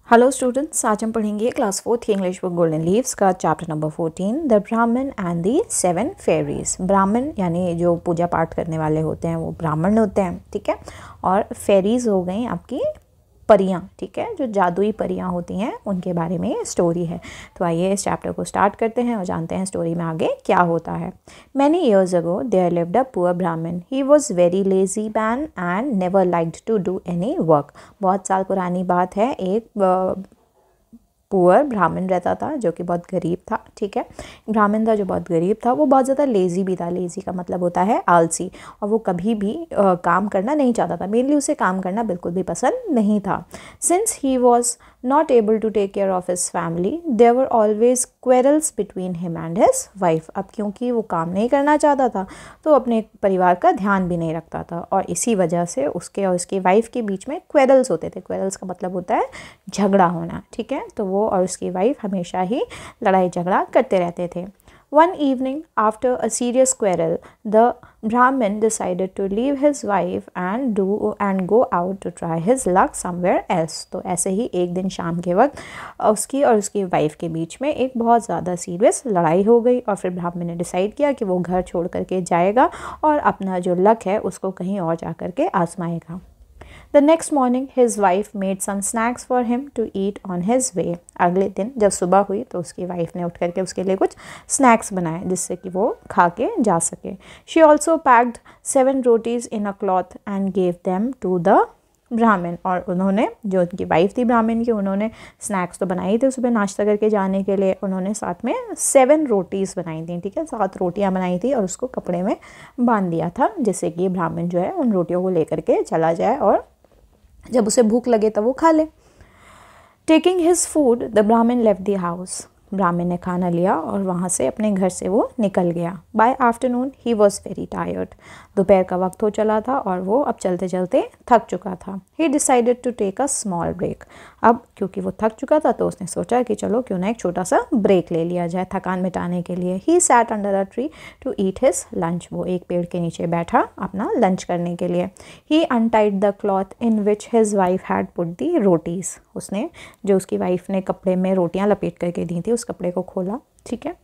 Hello students, आज हम पढ़ेंगे class 4th English book golden leaves का chapter number 14 the Brahmin and the 7 fairies. ब्राह्मण यानी जो पूजा पाठ करने वाले होते हैं वो ब्राह्मण होते हैं, ठीक है। और फेरीज हो गई आपकी परियां, ठीक है, जो जादुई परियां होती हैं उनके बारे में स्टोरी है। तो आइए इस चैप्टर को स्टार्ट करते हैं और जानते हैं स्टोरी में आगे क्या होता है। Many years ago there lived a poor Brahmin. He was very lazy man and never liked to do any work. बहुत साल पुरानी बात है, एक पुअर ब्राह्मण रहता था जो कि बहुत गरीब था, ठीक है। ब्राह्मण था जो बहुत गरीब था, वो बहुत ज़्यादा लेज़ी भी था। लेज़ी का मतलब होता है आलसी, और वो कभी भी काम करना नहीं चाहता था। मेनली उसे काम करना बिल्कुल भी पसंद नहीं था। Since he was not able to take care of his family there were always quarrels between him and his wife. अब क्योंकि वो काम नहीं करना चाहता था तो अपने परिवार का ध्यान भी नहीं रखता था, और इसी वजह से उसके और उसकी वाइफ के बीच में क्वेरल्स होते थे। क्वेरल्स का मतलब होता है झगड़ा होना, ठीक है। तो वो और उसकी वाइफ हमेशा ही लड़ाई झगड़ा करते रहते थे। One evening, after a serious quarrel, the Brahmin decided to leave his wife and go out to try his luck somewhere else. तो ऐसे ही एक दिन शाम के वक्त उसकी और उसकी वाइफ के बीच में एक बहुत ज़्यादा सीरियस लड़ाई हो गई, और फिर ब्राह्मण ने डिसाइड किया कि वो घर छोड़ करके जाएगा और अपना जो लक है उसको कहीं और जा करके आजमाएगा। The next morning, his wife made some snacks for him to eat on his way. अगले दिन जब सुबह हुई तो उसकी वाइफ ने उठ करके उसके लिए कुछ स्नैक्स बनाए जिससे कि वो खा के जा सके। She also packed 7 rotis in a cloth and gave them to the ब्राह्मण। और उन्होंने, जो उनकी वाइफ थी ब्राह्मण की, उन्होंने स्नैक्स तो बनाई थी सुबह नाश्ता करके जाने के लिए। उन्होंने साथ में 7 रोटीज़ बनाई थी, ठीक है, 7 रोटियां बनाई थी और उसको कपड़े में बांध दिया था जिससे कि ब्राह्मण जो है उन रोटियों को लेकर के चला जाए और जब उसे भूख लगे तब वो खा ले। टेकिंग हिज फूड द ब्राह्मण लेफ्ट द हाउस। ब्राह्मण ने खाना लिया और वहाँ से अपने घर से वो निकल गया। By afternoon he was very tired. दोपहर का वक्त हो चला था और वो अब चलते चलते थक चुका था। He decided to take a small break. अब क्योंकि वो थक चुका था तो उसने सोचा कि चलो क्यों ना एक छोटा सा ब्रेक ले लिया जाए थकान मिटाने के लिए। He sat under a tree to eat his lunch. वो एक पेड़ के नीचे बैठा अपना लंच करने के लिए। He untied the cloth in which his wife had put the rotis. उसने, जो उसकी वाइफ ने कपड़े में रोटियां लपेट करके दी थी, उस कपड़े को खोला, ठीक है।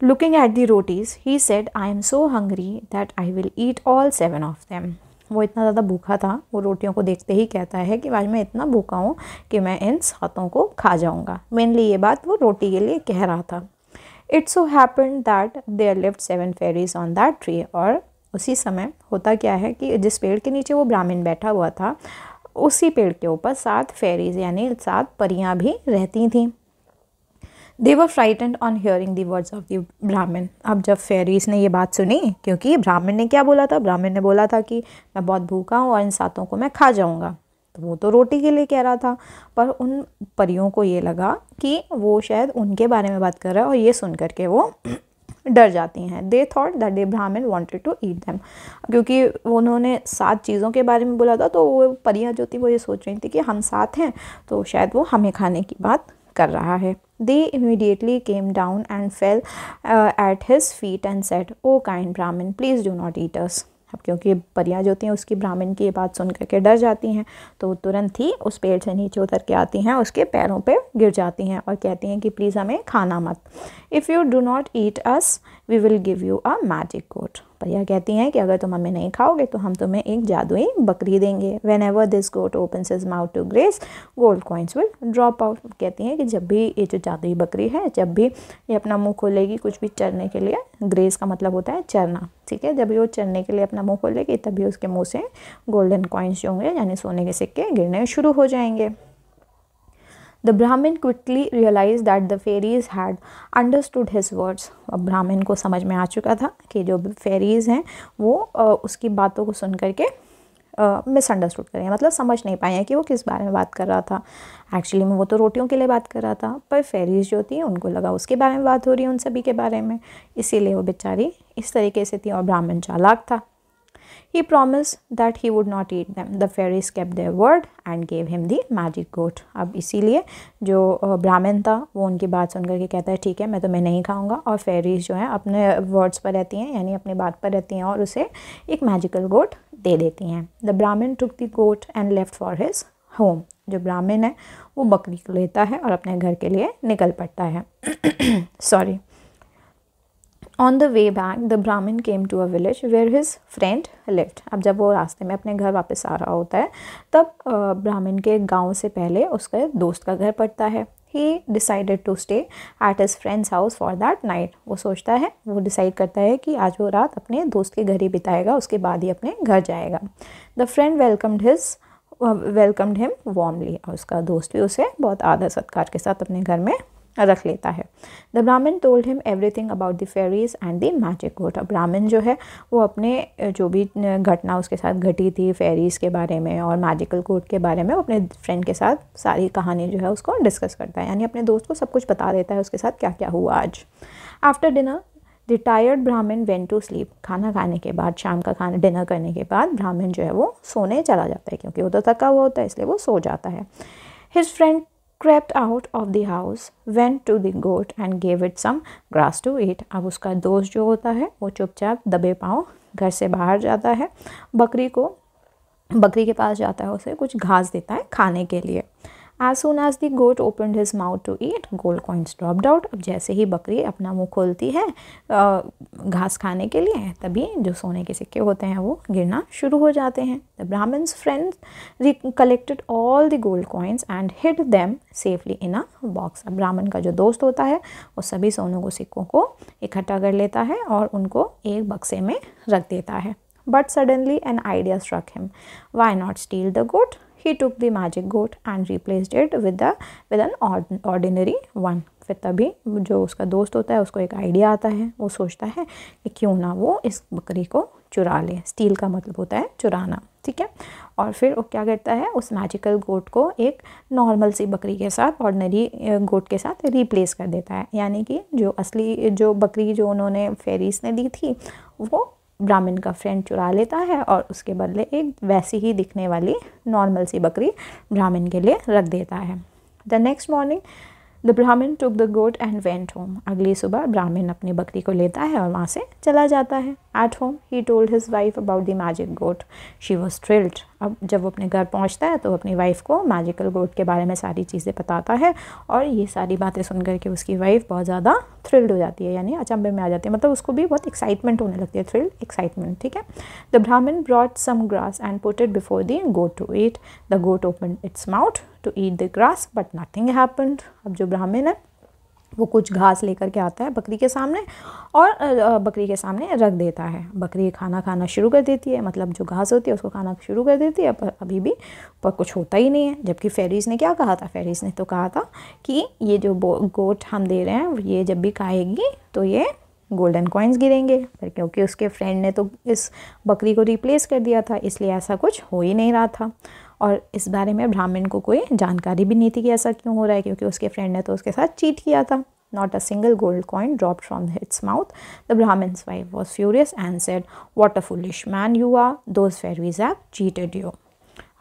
Looking at the rotis he said I am so hungry that I will eat all 7 of them. वो इतना ज़्यादा भूखा था, वो रोटियों को देखते ही कहता है कि आज मैं इतना भूखा हूँ कि मैं इन 7 को खा जाऊँगा। मेनली ये बात वो रोटी के लिए कह रहा था। It so happened that there lived 7 fairies on that tree. और उसी समय होता क्या है कि जिस पेड़ के नीचे वो ब्राह्मण बैठा हुआ था उसी पेड़ के ऊपर 7 फेरीज यानी 7 परियां भी रहती थीं। They were frightened on hearing the words of the Brahmin. अब जब फेरीज ने ये बात सुनी, क्योंकि ब्राह्मण ने क्या बोला था, ब्राह्मण ने बोला था कि मैं बहुत भूखा हूँ और इन 7 को मैं खा जाऊँगा, तो वो तो रोटी के लिए कह रहा था। पर उन परियों को ये लगा कि वो शायद उनके बारे में बात कर रहा है, और ये सुन करके वो डर जाती हैं। दे थॉट दैट द ब्राह्मण वांटेड टू ईट देम। क्योंकि उन्होंने 7 चीज़ों के बारे में बोला था तो वो परियां जो थी वो ये सोच रही थी कि हम 7 हैं तो शायद वो हमें खाने की बात कर रहा है। They immediately came down and fell at his feet and said O kind brahmin please do not eat us. अब क्योंकि परियां जो होती हैं उसकी ब्राह्मण की ये बात सुन करके डर जाती हैं, तो तुरंत ही उस पेड़ से नीचे उतर के आती हैं, उसके पैरों पे गिर जाती हैं और कहती हैं कि प्लीज़ हमें खाना मत। If you do not eat us we will give you a magic goat. परियां कहती हैं कि अगर तुम हमें नहीं खाओगे तो हम तुम्हें एक जादुई बकरी देंगे। Whenever this goat opens his mouth to graze gold coins will drop out. कहती हैं कि जब भी ये जो जादुई बकरी है, जब भी ये अपना मुंह खोलेगी कुछ भी चरने के लिए, ग्रेस का मतलब होता है चरना, ठीक है, जब भी वो चरने के लिए अपना मुंह खोलेगी तभी उसके मुंह से गोल्डन कॉइन्स जो होंगे यानी सोने के सिक्के गिरने शुरू हो जाएंगे। The Brahmin quickly realized that the fairies had understood his words. अब ब्राह्मण को समझ में आ चुका था कि जो फेरीज हैं वो उसकी बातों को सुन करके मिसअंडरस्टूड करें, मतलब समझ नहीं पाए हैं कि वो किस बारे में बात कर रहा था। एक्चुअली में वो तो रोटियों के लिए बात कर रहा था, पर फेरीज जो थी उनको लगा उसके बारे में बात हो रही है, उन सभी के बारे में, इसीलिए वो बेचारी इस तरीके से थी। और ब्राह्मण चालाक था। He promised that he would not eat them. The fairies kept their word and gave him the magic goat. अब इसीलिए जो ब्राह्मण था वो उनकी बात सुन करके कहता है ठीक है मैं तुम्हें नहीं खाऊंगा, और फेरीज जो हैं अपने वर्ड्स पर रहती हैं यानी अपनी बात पर रहती हैं और उसे एक मैजिकल गोट दे देती हैं। The Brahmin took the goat and left for his home. जो ब्राह्मण है वो बकरी को लेता है और अपने घर के लिए निकल पड़ता है। Sorry. On the way back the Brahmin came to a village where his friend lived. अब जब वो रास्ते में अपने घर वापस आ रहा होता है तब ब्राह्मण के गांव से पहले उसके दोस्त का घर पड़ता है। He decided to stay at his friend's house for that night. वो सोचता है, वो डिसाइड करता है कि आज वो रात अपने दोस्त के घर ही बिताएगा, उसके बाद ही अपने घर जाएगा। The friend welcomed him warmly. और उसका दोस्त भी उसे बहुत आदर सत्कार के साथ अपने घर में रख लेता है। The Brahmin told him everything about the fairies and the magic goat. अब ब्राह्मण जो है वो अपने जो भी घटना उसके साथ घटी थी फेरीज़ के बारे में और मैजिकल गोट के बारे में, वो अपने फ्रेंड के साथ सारी कहानी जो है उसको डिस्कस करता है, यानी अपने दोस्त को सब कुछ बता देता है उसके साथ क्या क्या हुआ आज। आफ्टर डिनर द टायर्ड ब्राह्मण वेंट टू स्लीप। खाना खाने के बाद, शाम का खाना डिनर करने के बाद ब्राह्मण जो है वो सोने चला जाता है, क्योंकि वो तो थका हुआ होता है इसलिए वो सो जाता है। His friend crept out of the house, went to the goat and gave it some grass to eat। अब उसका दोस्त जो होता है वो चुपचाप दबे पाँव घर से बाहर जाता है, बकरी के पास जाता है, उसे कुछ घास देता है खाने के लिए। As soon as the goat opened his mouth to eat, gold coins dropped out। अब जैसे ही बकरी अपना मुंह खोलती है घास खाने के लिए, तभी जो सोने के सिक्के होते हैं वो गिरना शुरू हो जाते हैं। The Brahman's friends collected all the gold coins and hid them safely in a box। अब ब्राह्मण का जो दोस्त होता है वो सभी सोने के सिक्कों को इकट्ठा कर लेता है और उनको एक बक्से में रख देता है। But suddenly an idea struck him. Why not steal the goat? He took the magic goat and replaced it with an ordinary one। फिर तभी जो उसका दोस्त होता है उसको एक आइडिया आता है, वो सोचता है कि क्यों ना वो इस बकरी को चुरा ले। स्टील का मतलब होता है चुराना, ठीक है। और फिर वो क्या करता है, उस मैजिकल गोट को एक नॉर्मल सी बकरी के साथ, ऑर्डिनरी गोट के साथ रिप्लेस कर देता है, यानी कि जो असली जो बकरी जो उन्होंने फेरीज ने दी थी वो ब्राह्मण का फ्रेंड चुरा लेता है और उसके बदले एक वैसी ही दिखने वाली नॉर्मल सी बकरी ब्राह्मण के लिए रख देता है। The next morning the brahmin took the goat and went home. अगली सुबह ब्राह्मण अपनी बकरी को लेता है और वहाँ से चला जाता है। At home he told his wife about the magic goat. She was thrilled. अब जब वो अपने घर पहुँचता है तो अपनी वाइफ को मैजिकल गोट के बारे में सारी चीज़ें बताता है और ये सारी बातें सुन करके उसकी वाइफ बहुत ज़्यादा थ्रिल्ड हो जाती है, यानी अचंभे में आ जाती है, मतलब उसको भी बहुत एक्साइटमेंट होने लगती है, थ्रिल एक्साइटमेंट, ठीक है। The brahmin brought some grass and put it before the goat to eat. The goat open its mouth to eat the grass but nothing happened. अब जो ब्राह्मण है वो कुछ घास लेकर के आता है बकरी के सामने और बकरी के सामने रख देता है। बकरी खाना खाना शुरू कर देती है, मतलब जो घास होती है उसको खाना शुरू कर देती है, पर अभी भी पर कुछ होता ही नहीं है। जबकि फेरीज ने क्या कहा था, फेरीज ने तो कहा था कि ये जो गोट हम दे रहे हैं ये जब भी खाएगी तो ये गोल्डन कॉइन्स गिरेंगे, पर क्योंकि उसके फ्रेंड ने तो इस बकरी को रिप्लेस कर दिया था इसलिए ऐसा कुछ हो ही नहीं रहा था। और इस बारे में ब्राह्मण को कोई जानकारी भी नहीं थी कि ऐसा क्यों हो रहा है, क्योंकि उसके फ्रेंड ने तो उसके साथ चीट किया था। Not a single gold coin dropped from its mouth. The Brahmin's wife was furious and said, "What a foolish man you are! Those fairies have cheated you."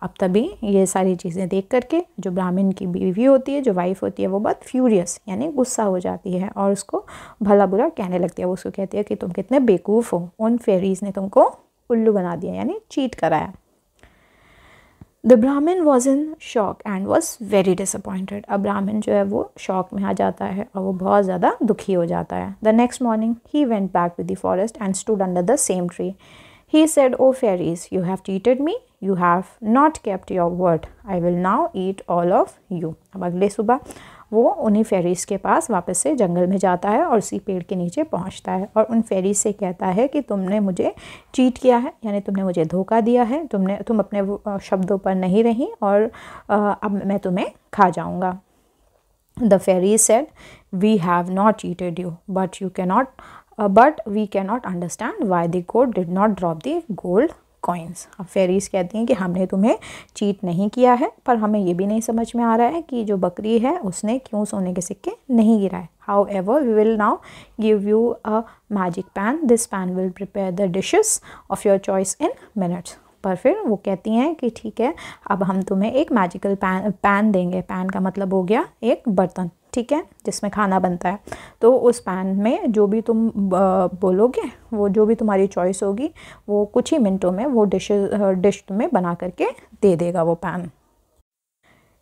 अब तभी ये सारी चीज़ें देख करके जो ब्राह्मण की बीवी होती है, जो वाइफ होती है, वो बहुत फ्यूरियस यानी गुस्सा हो जाती है और उसको भला बुरा कहने लगती है। वो उसको कहती है कि तुम कितने बेवकूफ़ हो, उन फेरीज ने तुमको उल्लू बना दिया यानी चीट कराया। The Brahmin was in shock and was very disappointed. अब ब्राह्मण जो है वो शॉक में आ जाता है और वो बहुत ज़्यादा दुखी हो जाता है। The next morning he went back with the forest and stood under the same tree. He said, "oh fairies, you have cheated me, you have not kept your word, I will now eat all of you. अब अगले सुबह वो उन्हीं fairies के पास वापस से जंगल में जाता है और उसी पेड़ के नीचे पहुंचता है और उन फेरीज से कहता है कि तुमने मुझे चीट किया है, यानी तुमने मुझे धोखा दिया है, तुम अपने शब्दों पर नहीं रही और अब मैं तुम्हें खा जाऊंगा। The fairies said, "we have not cheated you, but we cannot understand why the goat did not drop the gold coins." अब फेरीज कहती हैं कि हमने तुम्हें चीट नहीं किया है, पर हमें ये भी नहीं समझ में आ रहा है कि जो बकरी है उसने क्यों सोने के सिक्के नहीं गिराए। However, we will now give you a magic pan. This pan will prepare the dishes of your choice in minutes. पर फिर वो कहती हैं कि ठीक है, अब हम तुम्हें एक मैजिकल पैन देंगे। पैन का मतलब हो गया एक बर्तन, ठीक है, जिसमें खाना बनता है। तो उस पैन में जो भी तुम बोलोगे, वो जो भी तुम्हारी चॉइस होगी, वो कुछ ही मिनटों में वो डिश तुम्हें बना करके दे देगा वो pan.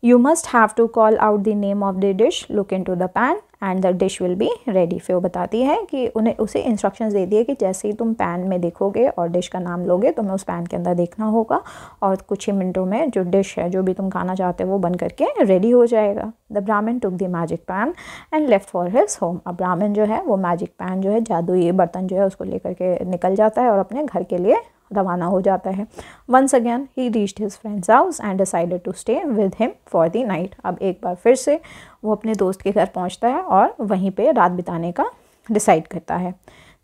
You must have to call out the name of the dish, look into the pan and the dish will be ready. फिर वो बताती है कि उन्हें उसे इंस्ट्रक्शंस दे दिए कि जैसे ही तुम पैन में देखोगे और डिश का नाम लोगे तुम्हें उस पैन के अंदर देखना होगा और कुछ ही मिनटों में जो डिश है जो भी तुम खाना चाहते हो वो बन करके रेडी हो जाएगा. The brahmin took the magic pan and left for his home. अब ब्राह्मण जो है वो मैजिक पैन जो है जादुई बर्तन जो है उसको लेकर के निकल जाता है और अपने घर के लिए रवाना हो जाता है. Once again he reached his friend's house and decided to stay with him for the night. अब एक बार फिर से वो अपने दोस्त के घर पहुंचता है और वहीं पे रात बिताने का डिसाइड करता है.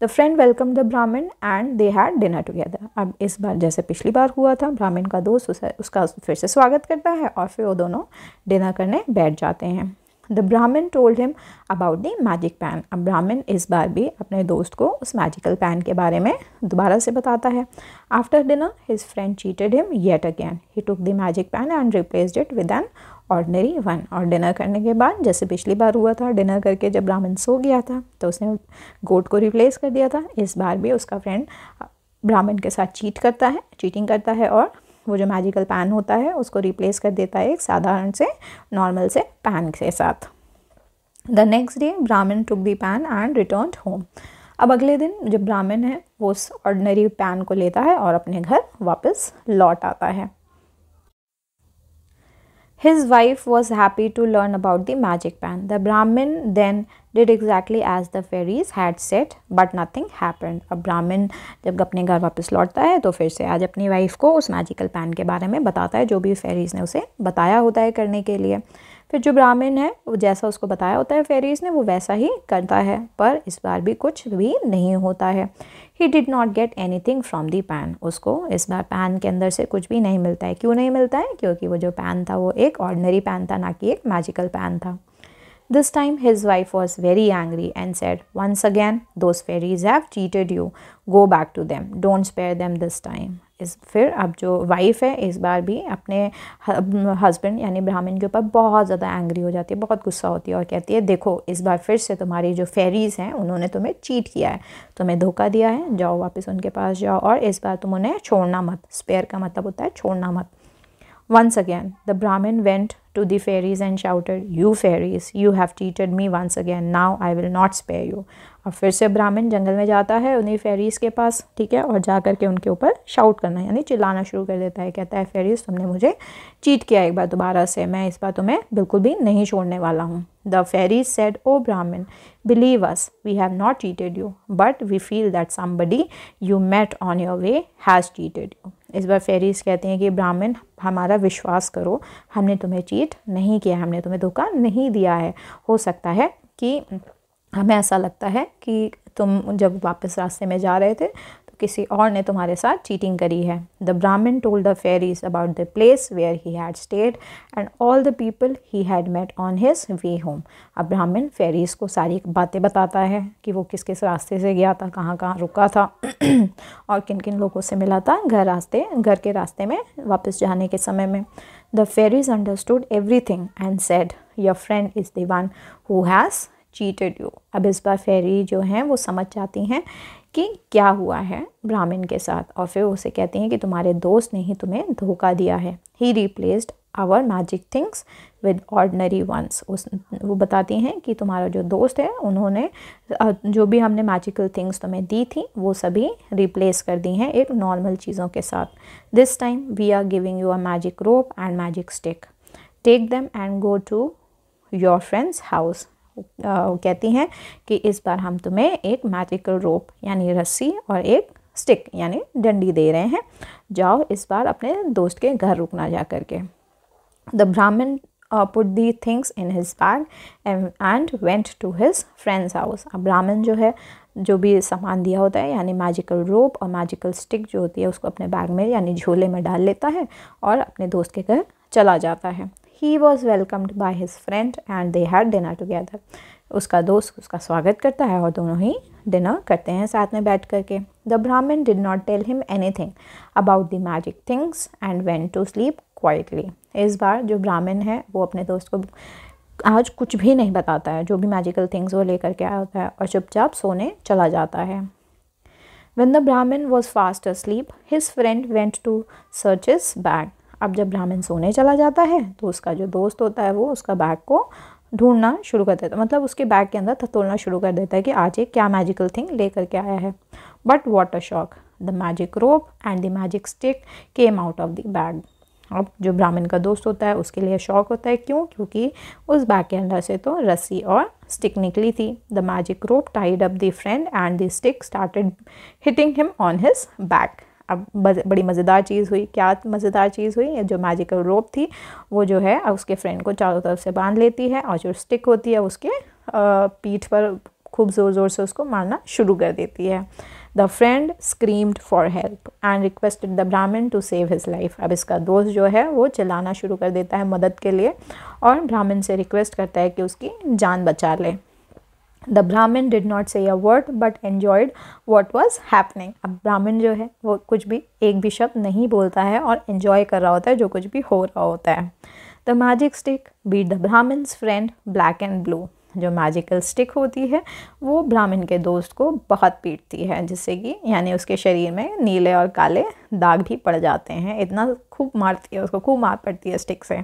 The friend welcome the Brahmin and they had dinner together. अब इस बार जैसे पिछली बार हुआ था ब्राह्मण का दोस्त उसका फिर से स्वागत करता है और फिर वो दोनों डिनर करने बैठ जाते हैं. The Brahmin told him about the magic pan. अब ब्राह्मण इस बार भी अपने दोस्त को उस मैजिकल पैन के बारे में दोबारा से बताता है. After dinner his friend cheated him yet again. He took the magic pan and replaced it with an ordinary one. और डिनर करने के बाद जैसे पिछली बार हुआ था डिनर करके जब ब्राह्मण सो गया था तो उसने गोट को रिप्लेस कर दिया था. इस बार भी उसका फ्रेंड ब्राह्मण के साथ चीटिंग करता है और वो जो मैजिकल पैन होता है उसको रिप्लेस कर देता है एक साधारण से नॉर्मल से पैन के साथ. द नेक्स्ट डे ब्राह्मण took the pan and returned home. अब अगले दिन जब ब्राह्मण है वो उस ऑर्डिनरी पैन को लेता है और अपने घर वापस लौट आता है. His wife was happy to learn about the magic pan. The Brahmin then did exactly as the fairies had said, but nothing happened. अब ब्राह्मण जब अपने घर वापस लौटता है तो फिर से आज अपनी वाइफ को उस मैजिकल पैन के बारे में बताता है जो भी फेरीज ने उसे बताया होता है करने के लिए. फिर जो ब्राह्मण है वो जैसा उसको बताया होता है फेरीज ने वो वैसा ही करता है पर इस बार भी कुछ भी नहीं होता है. He did not get anything from the pan. उसको इस बार पैन के अंदर से कुछ भी नहीं मिलता है. क्यों नहीं मिलता है? क्योंकि वो जो पैन था वो एक ऑर्डिनरी पैन था ना कि एक मैजिकल पैन था. This time his wife was very angry and said, once again, those fairies have cheated you. Go back to them. Don't spare them this time. फिर अब जो वाइफ है इस बार भी अपने हस्बैंड यानी ब्राह्मण के ऊपर बहुत ज़्यादा एंग्री हो जाती है, बहुत गुस्सा होती है और कहती है देखो इस बार फिर से तुम्हारी जो फेरीज़ हैं उन्होंने तुम्हें चीट किया है, तुम्हें धोखा दिया है, जाओ वापस उनके पास जाओ और इस बार तुम उन्हें छोड़ना मत. स्पेयर का मतलब होता है छोड़ना मत. Once again, the Brahmin went to the fairies and shouted, "You fairies, you have cheated me once again. Now I will not spare you." अब फिर से ब्राह्मण जंगल में जाता है उन्हीं फेरीज़ के पास, ठीक है, और जा करके उनके ऊपर शाउट करना यानी चिल्लाना शुरू कर देता है. कहता है फेरीज़ तुमने मुझे चीट किया एक बार दोबारा से, मैं इस बार तुम्हें बिल्कुल भी नहीं छोड़ने वाला हूँ. द फेरीज सेड, "ओ ब्राह्मण, believe us, we have not cheated you, but we feel that somebody you met on your way has cheated you." इस बार फेरीज कहते हैं कि ब्राह्मण हमारा विश्वास करो, हमने तुम्हें चीट नहीं किया, हमने तुम्हें धोखा नहीं दिया है. हो सकता है कि हमें ऐसा लगता है कि तुम जब वापस रास्ते में जा रहे थे तो किसी और ने तुम्हारे साथ चीटिंग करी है. The Brahmin told the fairies about the place where he had stayed and all the people he had met on his way home. अब ब्राह्मण फेरीज को सारी बातें बताता है कि वो किस किस रास्ते से गया था, कहाँ कहाँ रुका था और किन किन लोगों से मिला था घर के रास्ते में वापस जाने के समय में. The fairies understood everything and said, your friend is the one who has cheated you. अब इस बार फेरी जो हैं वो समझ जाती हैं कि क्या हुआ है ब्राह्मण के साथ और फिर उसे कहती हैं कि तुम्हारे दोस्त ने ही तुम्हें धोखा दिया है. He replaced our magic things with ordinary ones. वो बताती हैं कि तुम्हारा जो दोस्त है उन्होंने जो भी हमने मैजिकल थिंग्स तुम्हें दी थी वो सभी रिप्लेस कर दी हैं एक नॉर्मल चीज़ों के साथ. This time we are giving you a magic rope and magic stick. Take them and go to your friend's house. कहती हैं कि इस बार हम तुम्हें एक मैजिकल रोप यानी रस्सी और एक स्टिक यानी डंडी दे रहे हैं, जाओ इस बार अपने दोस्त के घर रुकना जा करके. The Brahmin put the things in his bag and went to his friend's house. अब ब्राह्मण जो है जो भी सामान दिया होता है यानी मैजिकल रोप और मैजिकल स्टिक जो होती है उसको अपने बैग में यानी झोले में डाल लेता है और अपने दोस्त के घर चला जाता है. He was welcomed by his friend and they had dinner together. उसका दोस्त उसका स्वागत करता है और दोनों ही डिनर करते हैं साथ में बैठ करके. The Brahmin did not tell him anything about the magic things and went to sleep quietly. इस बार जो ब्राह्मण है वो अपने दोस्त को आज कुछ भी नहीं बताता है, जो भी मैजिकल थिंग्स वो लेकर के आया होता है और चुपचाप सोने चला जाता है. When the Brahmin was fast asleep, his friend went to search his bag. अब जब ब्राह्मण सोने चला जाता है तो उसका जो दोस्त होता है वो उसका बैग को ढूंढना शुरू कर देता है, मतलब उसके बैग के अंदर टटोलना शुरू कर देता है कि आज एक क्या मैजिकल थिंग लेकर के आया है। But what a shock, the magic rope and the magic stick came out of the bag. अब जो ब्राह्मण का दोस्त होता है उसके लिए शौक होता है, क्यों? क्योंकि उस बैग के अंदर से तो रस्सी और स्टिक निकली थी। The magic rope tied up the friend and the stick started hitting him on his back. अब बड़ी मज़ेदार चीज़ हुई। क्या मज़ेदार चीज़ हुई? जो मैजिकल रोप थी वो जो है उसके फ्रेंड को चारों तरफ से बांध लेती है और जो स्टिक होती है उसके पीठ पर खूब ज़ोर ज़ोर से उसको मारना शुरू कर देती है। The friend screamed for help and requested the Brahmin to save his life. अब इसका दोस्त जो है वो चिल्लाना शुरू कर देता है मदद के लिए और ब्राह्मण से रिक्वेस्ट करता है कि उसकी जान बचा ले। द ब्राह्मण डिड नॉट से a word but enjoyed what was happening. अब ब्राह्मण जो है वो कुछ भी एक भी शब्द नहीं बोलता है और एन्जॉय कर रहा होता है जो कुछ भी हो रहा होता है। The magic stick beat the Brahmin's friend black and blue. जो मैजिकल स्टिक होती है वो ब्राह्मण के दोस्त को बहुत पीटती है, जिससे कि यानी उसके शरीर में नीले और काले दाग भी पड़ जाते हैं। इतना खूब मारती है, उसको खूब मार पड़ती है स्टिक से।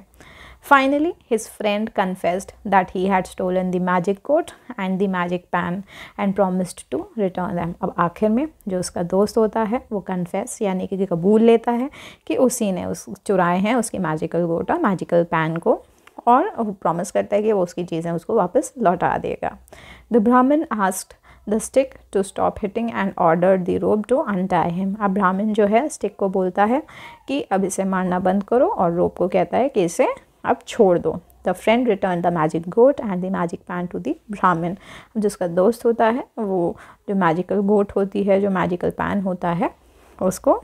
Finally, his friend confessed that he had stolen the magic coat and the magic pan and promised to return them. अब आखिर में जो उसका दोस्त होता है वो कन्फेस यानी कि कबूल लेता है कि उसी ने उस चुराए हैं उसकी मैजिकल कोट और मैजिकल पैन को, और वो प्रॉमिस करता है कि वो उसकी चीज़ें उसको वापस लौटा देगा। The Brahmin asked the stick to stop hitting and order the rope to untie him. अब ब्राह्मण जो है स्टिक को बोलता है कि अब इसे मारना बंद करो और रोप को कहता है कि इसे अब छोड़ दो। The friend return the magic goat and the magic pan to the Brahmin. जिसका दोस्त होता है वो जो मैजिकल गोट होती है, जो मैजिकल पैन होता है, उसको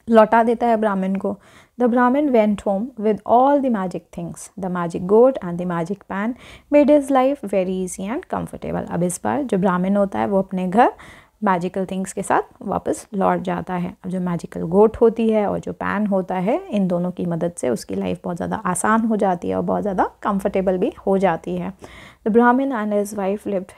लौटा देता है ब्राह्मण को। The Brahmin went home with all the magic things. The magic goat and the magic pan made his life very easy and comfortable. अब इस बार जो ब्राह्मण होता है वो अपने घर मैजिकल थिंग्स के साथ वापस लौट जाता है। अब जो मैजिकल गोट होती है और जो पैन होता है, इन दोनों की मदद से उसकी लाइफ बहुत ज़्यादा आसान हो जाती है और बहुत ज़्यादा कंफर्टेबल भी हो जाती है। The Brahmin and his wife lived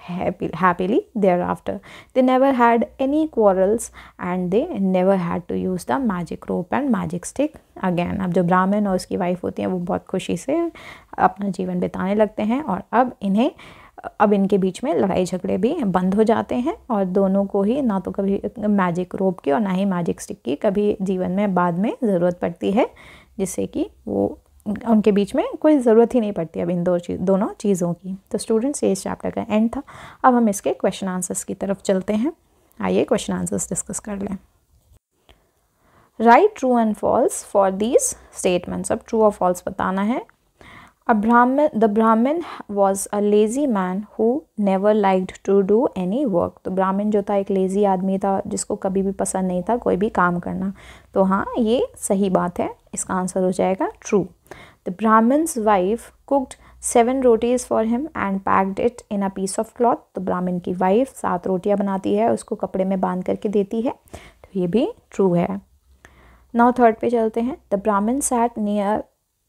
happily thereafter. They never had any quarrels and they never had to use the magic rope and magic stick again. अब जो ब्राह्मण और उसकी वाइफ होती हैं वो बहुत खुशी से अपना जीवन बिताने लगते हैं और अब इनके बीच में लड़ाई झगड़े भी बंद हो जाते हैं और दोनों को ही ना तो कभी मैजिक रोप की और ना ही मैजिक स्टिक की कभी जीवन में बाद में ज़रूरत पड़ती है, जिससे कि वो उनके बीच में कोई ज़रूरत ही नहीं पड़ती अब इन दोनों चीज़ों की। तो स्टूडेंट्स ये इस चैप्टर का एंड था। अब हम इसके क्वेश्चन आंसर्स की तरफ चलते हैं। आइए क्वेश्चन आंसर्स डिस्कस कर लें। Write true and false for these statements. अब ट्रू और फॉल्स बताना है। The Brahmin was a lazy man who never liked to do any work. तो ब्राह्मण जो था एक लेज़ी आदमी था जिसको कभी भी पसंद नहीं था कोई भी काम करना। तो हाँ, ये सही बात है, इसका आंसर हो जाएगा true. The Brahmin's wife cooked 7 rotis for him and packed it in a piece of cloth. तो ब्राह्मण की वाइफ 7 रोटियां बनाती है, उसको कपड़े में बांध करके देती है, तो ये भी ट्रू है। नाउ थर्ड पे चलते हैं। द ब्राह्मण sat near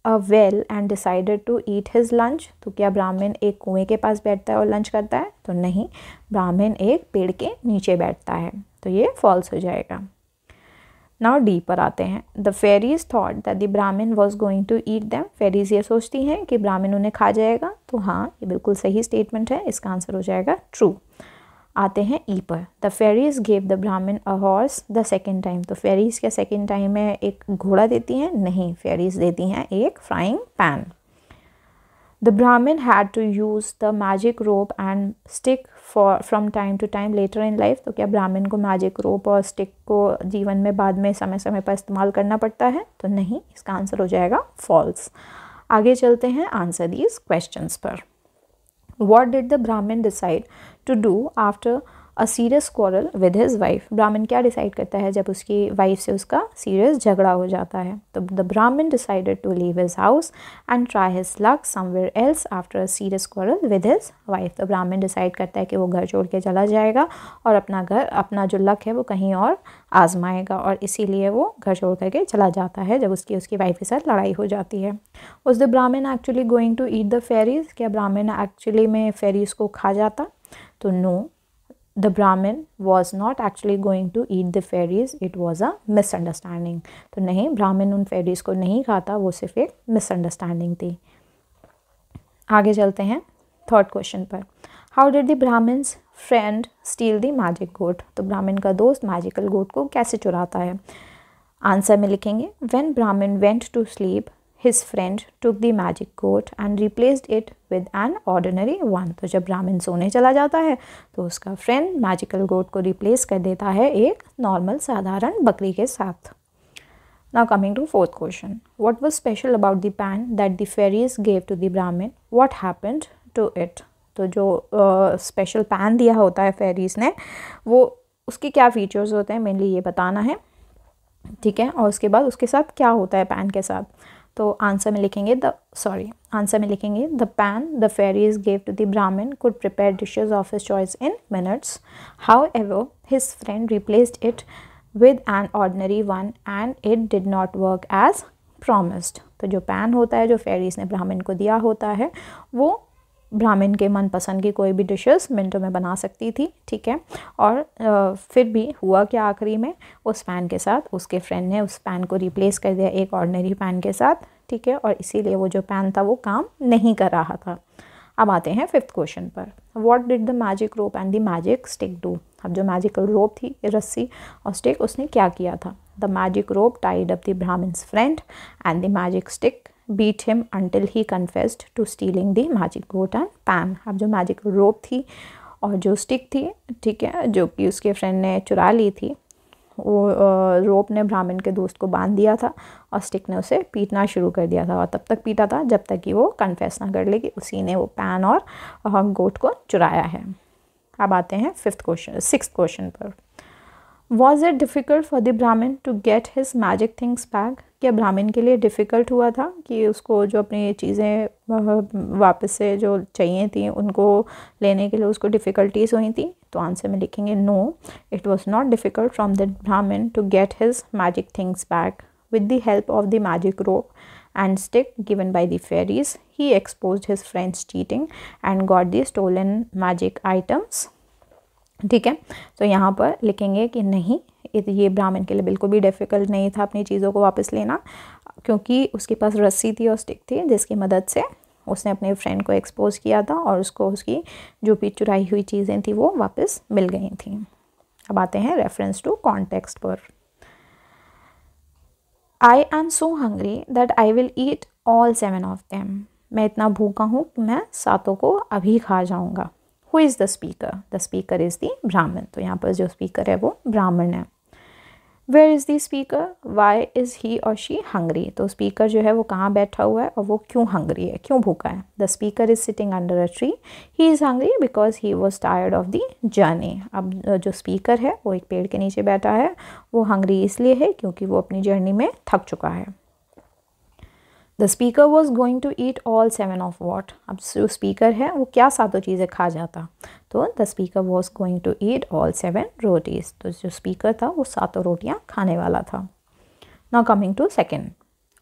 a well and decided to eat his lunch. तो क्या ब्राह्मण एक कुएं के पास बैठता है और लंच करता है? तो नहीं, ब्राह्मण एक पेड़ के नीचे बैठता है, तो ये फॉल्स हो जाएगा। नाउ डी पर आते हैं। The fairies thought that the Brahmin was going to eat them. Fairies ये सोचती हैं कि ब्राह्मण उन्हें खा जाएगा, तो हाँ, ये बिल्कुल सही स्टेटमेंट है, इसका आंसर हो जाएगा ट्रू। आते हैं ई पर। द फेरीज गेव द ब्राह्मण a horse the second time. तो फेरीज क्या सेकेंड टाइम में एक घोड़ा देती हैं? नहीं, फेरीज देती हैं एक frying pan. The Brahmin had to use the magic rope and stick from time to time later in life. तो क्या ब्राह्मण को मैजिक रोप और स्टिक को जीवन में बाद में समय समय पर इस्तेमाल करना पड़ता है? तो नहीं, इसका आंसर हो जाएगा फॉल्स। आगे चलते हैं आंसर दीज क्वेश्चंस पर। What did the Brahmin decide to do after a serious quarrel with his wife? ब्राह्मण क्या डिसाइड करता है जब उसकी वाइफ से उसका सीरियस झगड़ा हो जाता है? तो the Brahmin decided to leave his house and try his luck somewhere else after a serious quarrel with his wife. तो ब्राह्मण डिसाइड करता है कि वो घर छोड़ के चला जाएगा और अपना जो लक है वो कहीं और आजमाएगा, और इसीलिए वो घर छोड़ करके चला जाता है जब उसकी वाइफ के साथ लड़ाई हो जाती है। Was the Brahmin actually going to eat the fairies? क्या ब्राह्मण एक्चुअली में फेरीज को खा जाता? तो no, the Brahmin was not actually going to eat the fairies, it was a misunderstanding. तो नहीं, ब्राह्मण उन फेरीज को नहीं खाता, वो सिर्फ एक मिसअंडरस्टैंडिंग थी। आगे चलते हैं थर्ड क्वेश्चन पर। How did the Brahmin's friend steal the magic goat? तो ब्राह्मण का दोस्त मैजिकल गोट को कैसे चुराता है? आंसर में लिखेंगे when Brahmin went to sleep his friend took the magic goat and replaced it with an ordinary one. तो जब ब्राह्मण सोने चला जाता है तो उसका फ्रेंड मैजिकल गोट को रिप्लेस कर देता है एक नॉर्मल साधारण बकरी के साथ। Now coming to fourth question. What was special about the pan that the fairies gave to the Brahmin? What happened to it? तो जो स्पेशल पैन दिया होता है फेरीज ने, वो उसके क्या फीचर्स होते हैं मेनली ये बताना है, ठीक है। और उसके बाद उसके साथ क्या होता है पैन के साथ। तो आंसर में लिखेंगे the pan the fairies gave to the Brahmin could prepare dishes of his choice in minutes, however his friend replaced it with an ordinary one and it did not work as promised। तो जो pan होता है जो fairies ने ब्राह्मण को दिया होता है, वो ब्राह्मण के मनपसंद की कोई भी डिशेस मिनटों में बना सकती थी, ठीक है। और फिर भी हुआ क्या, आखिरी में उस पैन के साथ उसके फ्रेंड ने उस पैन को रिप्लेस कर दिया एक ऑर्डिनरी पैन के साथ, ठीक है। और इसीलिए वो जो पैन था वो काम नहीं कर रहा था। अब आते हैं फिफ्थ क्वेश्चन पर। What did the magic rope and the magic stick do? अब जो मैजिकल रोप थी, रस्सी और स्टिक, उसने क्या किया था? The magic rope tied up the Brahmin's friend and the magic stick beat him until he confessed to stealing the magic goat and pan. अब जो मैजिकल रोप थी और जो स्टिक थी, ठीक है, जो कि उसके फ्रेंड ने चुरा ली थी, वो रोप ने ब्राह्मण के दोस्त को बांध दिया था और स्टिक ने उसे पीटना शुरू कर दिया था। और तब तक पीटा था जब तक कि वो कन्फेस ना कर ले कि उसी ने वो पैन और गोट को चुराया है। अब आते हैं सिक्स्थ क्वेश्चन पर। Was it difficult for the Brahmin to get his magic things back? क्या ब्राह्मण के लिए डिफ़िकल्ट हुआ था कि उसको जो अपनी चीज़ें वापस से जो चाहिए थी उनको लेने के लिए उसको डिफ़िकल्टीज हुई थी? तो आंसर में लिखेंगे no, it was not difficult from the Brahmin to get his magic things back. With the help of the magic rope and stick given by the fairies, he exposed his friends cheating and got the stolen magic items। ठीक है, तो यहाँ पर लिखेंगे कि नहीं, ये ब्राह्मण के लिए बिल्कुल भी डिफ़िकल्ट नहीं था अपनी चीज़ों को वापस लेना, क्योंकि उसके पास रस्सी थी और स्टिक थी जिसकी मदद से उसने अपने फ्रेंड को एक्सपोज किया था और उसको उसकी जो भी चुराई हुई चीज़ें थी वो वापस मिल गई थी। अब आते हैं रेफरेंस टू कॉन्टेक्स्ट पर। I am so hungry that I will eat all 7 of them. मैं इतना भूखा हूँ कि मैं 7 को अभी खा जाऊँगा। Who is the speaker? The speaker is the ब्राह्मण। तो यहाँ पर जो स्पीकर है वो ब्राह्मण है। Where is the speaker? Why is he or she hungry? तो स्पीकर जो है वो कहाँ बैठा हुआ है और वो क्यों हंग्री है, क्यों भूखा है? The speaker is sitting under a tree. He is hungry because he was tired of the journey. अब जो स्पीकर है वो एक पेड़ के नीचे बैठा है, वो हंग्री इसलिए है क्योंकि वो अपनी जर्नी में थक चुका है। The speaker was going to eat all 7 of what? अब जो स्पीकर है वो क्या 7 चीज़ें खा जाता? तो the speaker was going to eat all 7 rotis. तो जो स्पीकर था वो 7 रोटियाँ खाने वाला था। Now coming to second.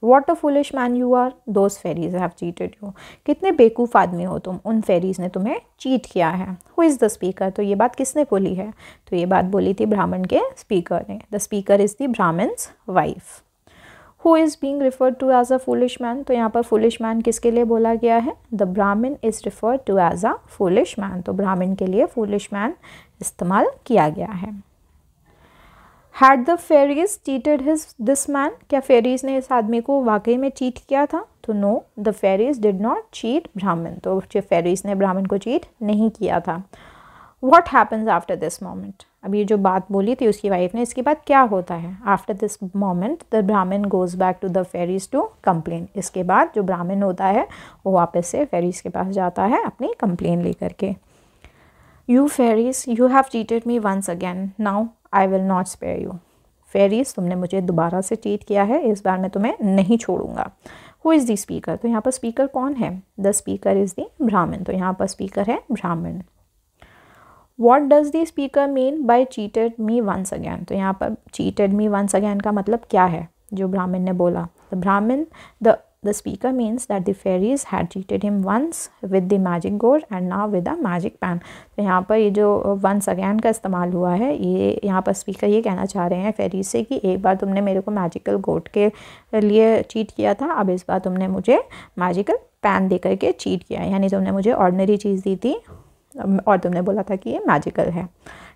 What a foolish man you are, those fairies have cheated you. कितने बेवकूफ़ आदमी हो तुम, उन फेरीज ने तुम्हें चीट किया है। Who is the speaker? तो ये बात किसने बोली है? तो ये बात बोली थी ब्राह्मण के स्पीकर ने। The speaker is the Brahmin's wife. Who is being referred to as a foolish man? तो यहाँ पर फुलिश मैन किसके लिए बोला गया है? The Brahmin is referred to as a foolish man. तो ब्राह्मण के लिए फुलिश मैन इस्तेमाल किया गया है। Had the fairies cheated this man? क्या फेरीज ने इस आदमी को वाकई में चीट किया था? तो no, the fairies did not cheat Brahmin. तो जो फेरीज ने ब्राह्मण को चीट नहीं किया था। What happens after this moment? अब ये जो बात बोली थी उसकी वाइफ ने, इसके बाद क्या होता है? After this moment the Brahmin goes back to the fairies to complain. इसके बाद जो ब्राह्मण होता है वो वापस से फेरीज के पास जाता है अपनी कंप्लेन लेकर के। You fairies, you have cheated me once again, now I will not spare you. Fairies, तुमने मुझे दोबारा से चीट किया है, इस बार मैं तुम्हें नहीं छोड़ूंगा। Who is the speaker? तो यहाँ पर स्पीकर कौन है? द स्पीकर इज़ द ब्राह्मण। तो यहाँ पर स्पीकर है ब्राह्मण। What does the speaker mean by cheated me once again? तो यहाँ पर चीटेड मी वंस अगैन का मतलब क्या है जो ब्राह्मण ने बोला? The Brahmin, the the speaker means that the fairies had cheated him once with the magic goat and now with a magic pan. तो यहाँ पर ये जो वंस अगैन का इस्तेमाल हुआ है, ये यहाँ पर स्पीकर ये कहना चाह रहे हैं फेरीज से कि एक बार तुमने मेरे को मैजिकल गोट के लिए चीट किया था, अब इस बार तुमने मुझे मैजिकल पैन दे करके चीट किया है, यानी तुमने मुझे ऑर्डिनरी चीज़ दी थी और तुमने बोला था कि ये मैजिकल है।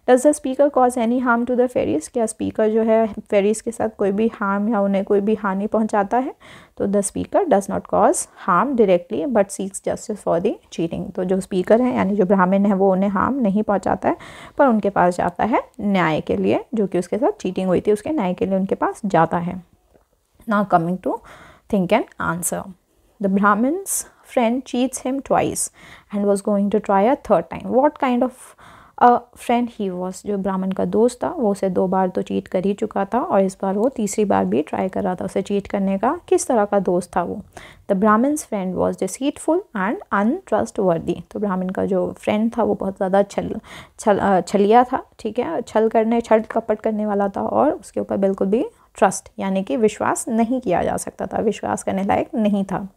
Does the speaker cause any harm to the fairies? क्या स्पीकर जो है फेरीज के साथ कोई भी हार्म या उन्हें कोई भी हानि पहुंचाता है? तो the speaker does not cause harm directly but seeks justice for the cheating. तो जो स्पीकर है यानी जो ब्राह्मण है वो उन्हें हार्म नहीं पहुंचाता है, पर उनके पास जाता है न्याय के लिए, जो कि उसके साथ चीटिंग हुई थी उसके न्याय के लिए उनके पास जाता है। Now coming to think and answer. The Brahmin's friend cheats him twice and was going to try a third time. What kind of a friend he was? जो ब्राह्मण का दोस्त था वो उसे 2 बार तो चीट कर ही चुका था और इस बार वो तीसरी बार भी ट्राई कर रहा था उसे चीट करने का। किस तरह का दोस्त था वो? The Brahmin's friend was deceitful and untrustworthy. तो ब्राह्मण का जो फ्रेंड था वो बहुत ज़्यादा छलिया था, ठीक है, छल कपट करने वाला था और उसके ऊपर बिल्कुल भी ट्रस्ट यानी कि विश्वास नहीं किया जा सकता था, विश्वास करने लायक नहीं था।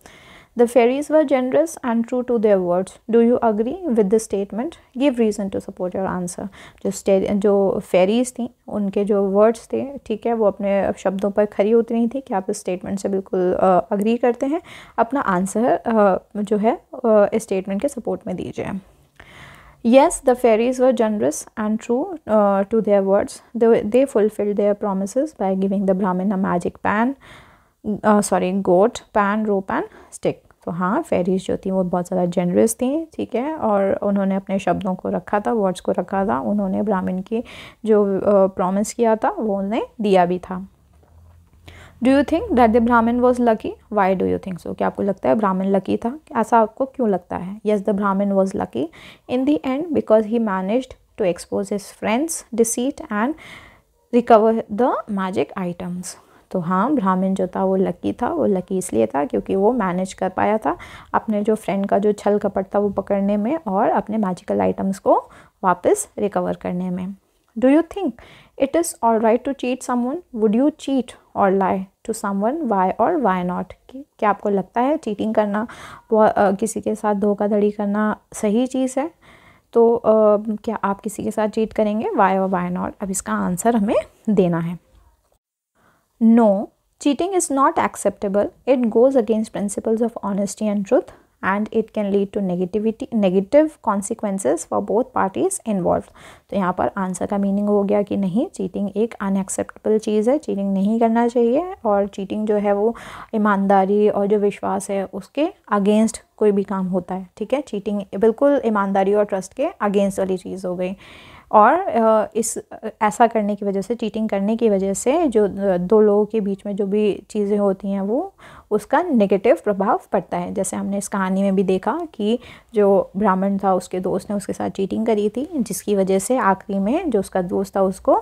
The fairies were generous and true to their words. Do you agree with this statement? Give reason to support your answer. जो फेरीज थी उनके जो वर्ड्स थे, ठीक है, वो अपने शब्दों पर खरी उतरी थी। क्या आप इस स्टेटमेंट से बिल्कुल अग्री करते हैं? अपना आंसर जो है इस स्टेटमेंट के सपोर्ट में दीजिए। Yes, the fairies were generous and true to their words. They fulfilled their promises by giving the Brahmin a magic pan, goat, pan, rope and stick. तो हाँ, फेरीज जो थी वो बहुत ज़्यादा जेनरस थी, ठीक है, और उन्होंने अपने शब्दों को रखा था, वर्ड्स को रखा था, उन्होंने ब्राह्मण की जो प्रॉमिस किया था वो उन्हें दिया भी था। Do you think that the Brahmin was lucky? Why do you think so? क्या आपको लगता है ब्राह्मण लकी था? ऐसा आपको क्यों लगता है? Yes, the Brahmin was lucky in the end because he managed to expose his friend's deceit and recover the magic items. तो हाँ, ब्राह्मण जो था वो लकी था। वो लकी इसलिए था क्योंकि वो मैनेज कर पाया था अपने जो फ्रेंड का जो छल कपट था वो पकड़ने में और अपने मैजिकल आइटम्स को वापस रिकवर करने में। Do you think it is all right to cheat someone? Would you cheat or lie to someone? Why or why not? क्या आपको लगता है चीटिंग करना, किसी के साथ धोखाधड़ी करना सही चीज़ है? तो क्या आप किसी के साथ चीट करेंगे? Y or why not? अब इसका आंसर हमें देना है। No, cheating is not acceptable. It goes against principles of honesty and truth, and it can lead to negative consequences for both parties involved. तो यहाँ पर आंसर का मीनिंग हो गया कि नहीं, चीटिंग एक अनएक्सेप्टेबल चीज़ है, चीटिंग नहीं करना चाहिए, और चीटिंग जो है वो ईमानदारी और जो विश्वास है उसके अगेंस्ट कोई भी काम होता है, ठीक है। चीटिंग बिल्कुल ईमानदारी और ट्रस्ट के अगेंस्ट वाली चीज़ हो गई, और ऐसा करने की वजह से, चीटिंग करने की वजह से जो 2 लोगों के बीच में जो भी चीज़ें होती हैं वो उसका नेगेटिव प्रभाव पड़ता है। जैसे हमने इस कहानी में भी देखा कि जो ब्राह्मण था उसके दोस्त ने उसके साथ चीटिंग करी थी, जिसकी वजह से आखिरी में जो उसका दोस्त था उसको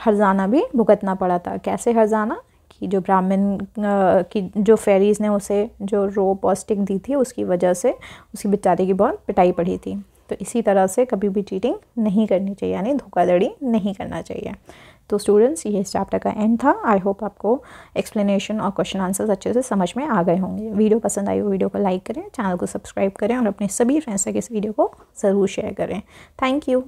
हर्जाना भी भुगतना पड़ा था। कैसे हर्जाना? कि जो ब्राह्मण की जो फेरीज़ ने उसे जो रोप और स्टिक दी थी उसकी वजह से उसकी बेचारे की बहुत पिटाई पड़ी थी। तो इसी तरह से कभी भी चीटिंग नहीं करनी चाहिए, यानी धोखाधड़ी नहीं करना चाहिए। तो स्टूडेंट्स, ये इस चैप्टर का एंड था। आई होप आपको एक्सप्लेनेशन और क्वेश्चन आंसर्स अच्छे से समझ में आ गए होंगे। वीडियो पसंद आई हो वीडियो को लाइक करें, चैनल को सब्सक्राइब करें और अपने सभी फ्रेंड्स तक इस वीडियो को ज़रूर शेयर करें। Thank you.